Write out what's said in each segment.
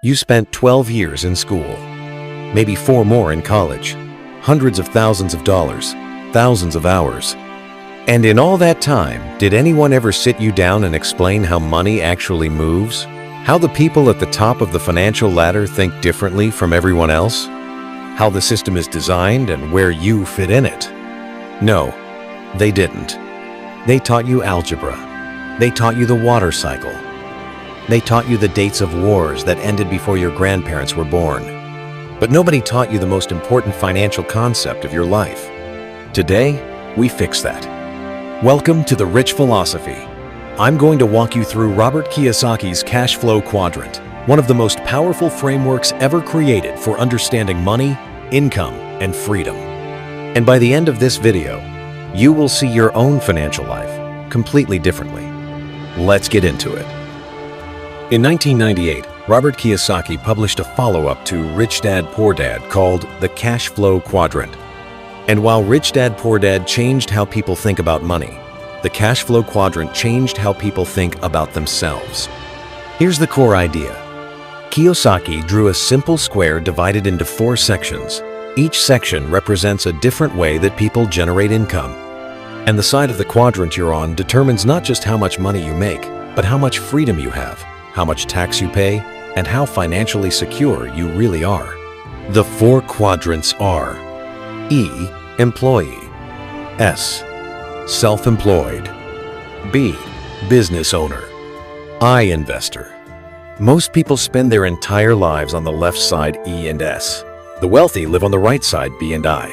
You spent 12 years in school, maybe 4 more in college, hundreds of thousands of dollars, thousands of hours. And in all that time, did anyone ever sit you down and explain how money actually moves? How the people at the top of the financial ladder think differently from everyone else? How the system is designed and where you fit in it? No, they didn't. They taught you algebra. They taught you the water cycle. They taught you the dates of wars that ended before your grandparents were born. But nobody taught you the most important financial concept of your life. Today, we fix that. Welcome to The Rich Philosophy. I'm going to walk you through Robert Kiyosaki's Cash Flow Quadrant, one of the most powerful frameworks ever created for understanding money, income, and freedom. And by the end of this video, you will see your own financial life completely differently. Let's get into it. In 1998, Robert Kiyosaki published a follow-up to Rich Dad Poor Dad called the Cash Flow Quadrant. And while Rich Dad Poor Dad changed how people think about money, the Cash Flow Quadrant changed how people think about themselves. Here's the core idea. Kiyosaki drew a simple square divided into 4 sections. Each section represents a different way that people generate income. And the side of the quadrant you're on determines not just how much money you make, but how much freedom you have, how much tax you pay, and how financially secure you really are. The 4 quadrants are E. Employee, S. Self-employed, B. Business owner, I. Investor. Most people spend their entire lives on the left side, E and S. The wealthy live on the right side, B and I.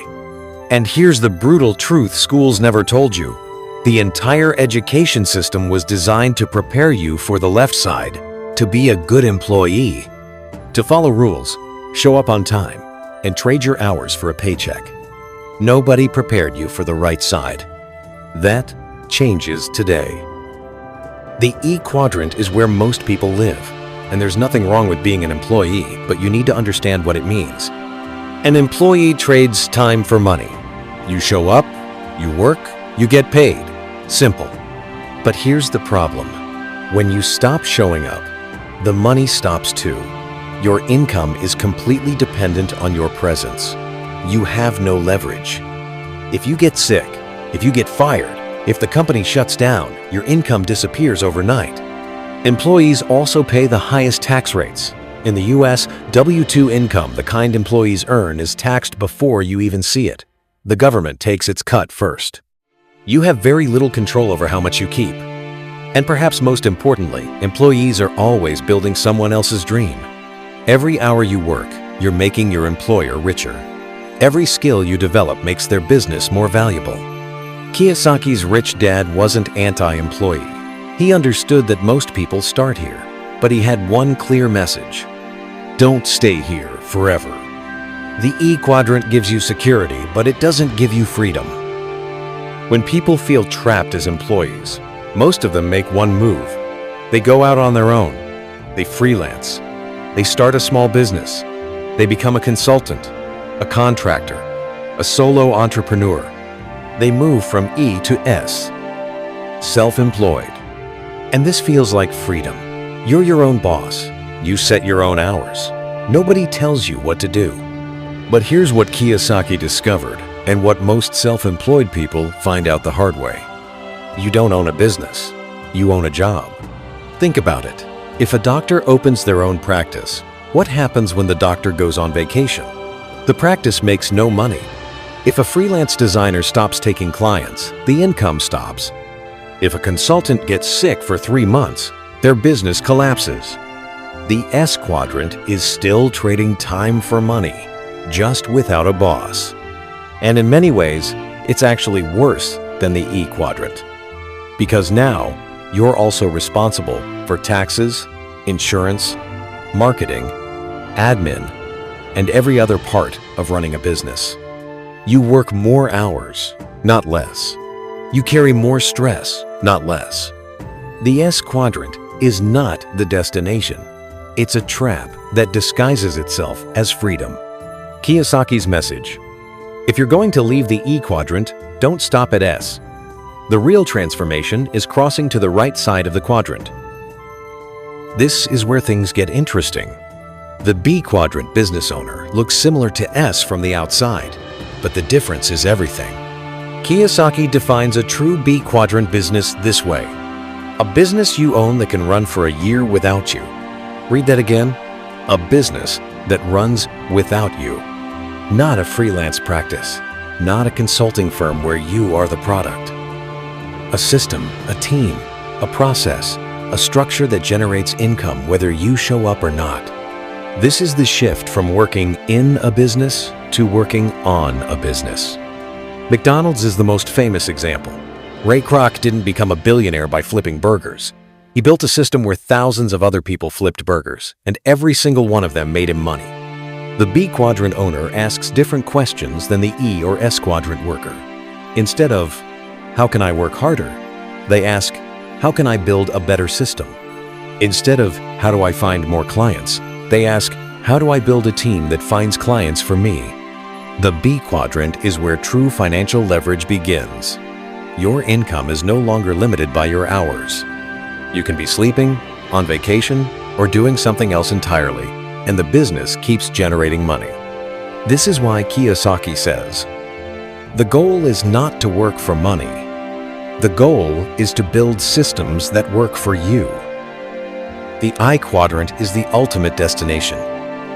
And here's the brutal truth schools never told you. The entire education system was designed to prepare you for the left side, to be a good employee, to follow rules, show up on time, and trade your hours for a paycheck. Nobody prepared you for the right side. That changes today. The E quadrant is where most people live, and there's nothing wrong with being an employee, but you need to understand what it means. An employee trades time for money. You show up, you work, you get paid. Simple. But here's the problem. When you stop showing up, the money stops too. Your income is completely dependent on your presence. You have no leverage. If you get sick, if you get fired, if the company shuts down, your income disappears overnight. Employees also pay the highest tax rates. In the US, W-2 income, the kind employees earn, is taxed before you even see it. The government takes its cut first. You have very little control over how much you keep. And perhaps most importantly, employees are always building someone else's dream. Every hour you work, you're making your employer richer. Every skill you develop makes their business more valuable. Kiyosaki's rich dad wasn't anti-employee. He understood that most people start here, but he had one clear message. Don't stay here forever. The E quadrant gives you security, but it doesn't give you freedom. When people feel trapped as employees, most of them make one move. They go out on their own. They freelance. They start a small business. They become a consultant, a contractor, a solo entrepreneur. They move from E to S, self-employed. And this feels like freedom. You're your own boss. You set your own hours. Nobody tells you what to do. But here's what Kiyosaki discovered, and what most self-employed people find out the hard way. You don't own a business. You own a job. Think about it. If a doctor opens their own practice, what happens when the doctor goes on vacation? The practice makes no money. If a freelance designer stops taking clients, the income stops. If a consultant gets sick for 3 months, their business collapses. The S quadrant is still trading time for money, just without a boss. And in many ways, it's actually worse than the E quadrant. Because now, you're also responsible for taxes, insurance, marketing, admin, and every other part of running a business. You work more hours, not less. You carry more stress, not less. The S quadrant is not the destination. It's a trap that disguises itself as freedom. Kiyosaki's message: if you're going to leave the E quadrant, don't stop at S. The real transformation is crossing to the right side of the quadrant. This is where things get interesting. The B quadrant business owner looks similar to S from the outside, but the difference is everything. Kiyosaki defines a true B quadrant business this way: a business you own that can run for a year without you. Read that again. A business that runs without you. Not a freelance practice, not a consulting firm where you are the product. A system, a team, a process, a structure that generates income whether you show up or not. This is the shift from working in a business to working on a business. McDonald's is the most famous example. Ray Kroc didn't become a billionaire by flipping burgers. He built a system where thousands of other people flipped burgers, and every single one of them made him money. The B quadrant owner asks different questions than the E or S quadrant worker. Instead of, "How can I work harder?" they ask, "How can I build a better system?" Instead of, "How do I find more clients?" they ask, "How do I build a team that finds clients for me?" The B quadrant is where true financial leverage begins. Your income is no longer limited by your hours. You can be sleeping, on vacation, or doing something else entirely, and the business keeps generating money. This is why Kiyosaki says, "The goal is not to work for money. The goal is to build systems that work for you." The I quadrant is the ultimate destination,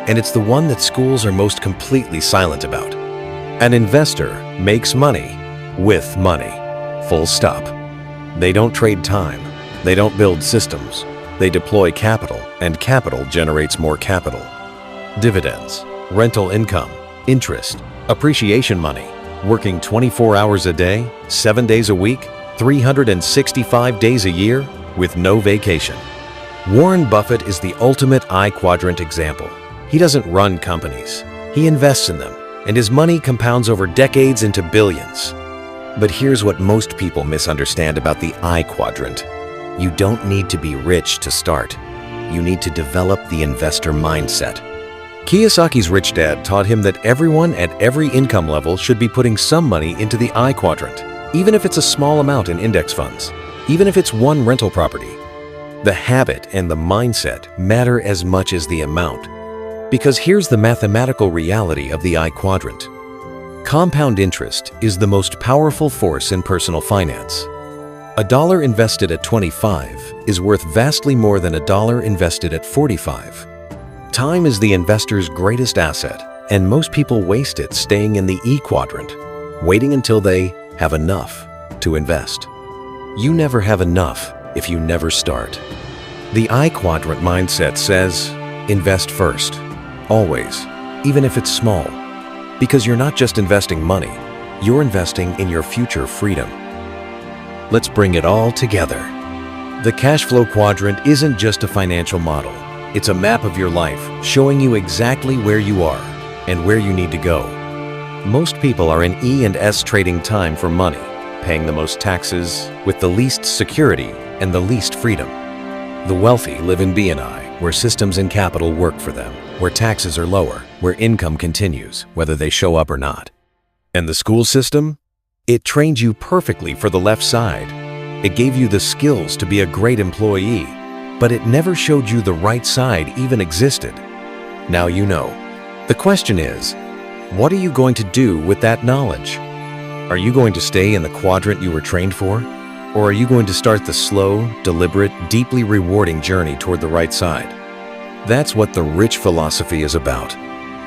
and it's the one that schools are most completely silent about. An investor makes money with money. Full stop. They don't trade time. They don't build systems. They deploy capital, and capital generates more capital. Dividends, rental income, interest, appreciation money, working 24 hours a day, 7 days a week, 365 days a year, with no vacation. Warren Buffett is the ultimate I quadrant example. He doesn't run companies. He invests in them, and his money compounds over decades into billions. But here's what most people misunderstand about the I quadrant. You don't need to be rich to start. You need to develop the investor mindset. Kiyosaki's rich dad taught him that everyone at every income level should be putting some money into the I quadrant, even if it's a small amount in index funds, even if it's one rental property. The habit and the mindset matter as much as the amount. Because here's the mathematical reality of the I quadrant. Compound interest is the most powerful force in personal finance. $1 invested at 25 is worth vastly more than $1 invested at 45. Time is the investor's greatest asset, and most people waste it staying in the E quadrant, waiting until they have enough to invest. You never have enough if you never start. The I quadrant mindset says, invest first, always, even if it's small. Because you're not just investing money, you're investing in your future freedom. Let's bring it all together. The cash flow quadrant isn't just a financial model. It's a map of your life showing you exactly where you are and where you need to go. Most people are in E and S trading time for money, paying the most taxes with the least security and the least freedom. The wealthy live in B and I, where systems and capital work for them, where taxes are lower, where income continues, whether they show up or not. And the school system? It trained you perfectly for the left side. It gave you the skills to be a great employee, but it never showed you the right side even existed. Now you know. The question is, what are you going to do with that knowledge? Are you going to stay in the quadrant you were trained for? Or are you going to start the slow, deliberate, deeply rewarding journey toward the right side? That's what the rich philosophy is about.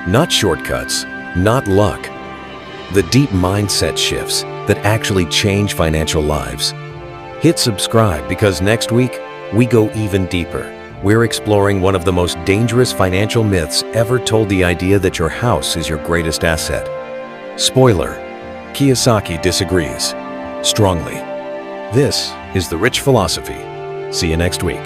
Not shortcuts, not luck. The deep mindset shifts that actually change financial lives. Hit subscribe because next week, we go even deeper. We're exploring one of the most dangerous financial myths ever told, the idea that your house is your greatest asset. Spoiler, Kiyosaki disagrees strongly. This is The Rich Philosophy. See you next week.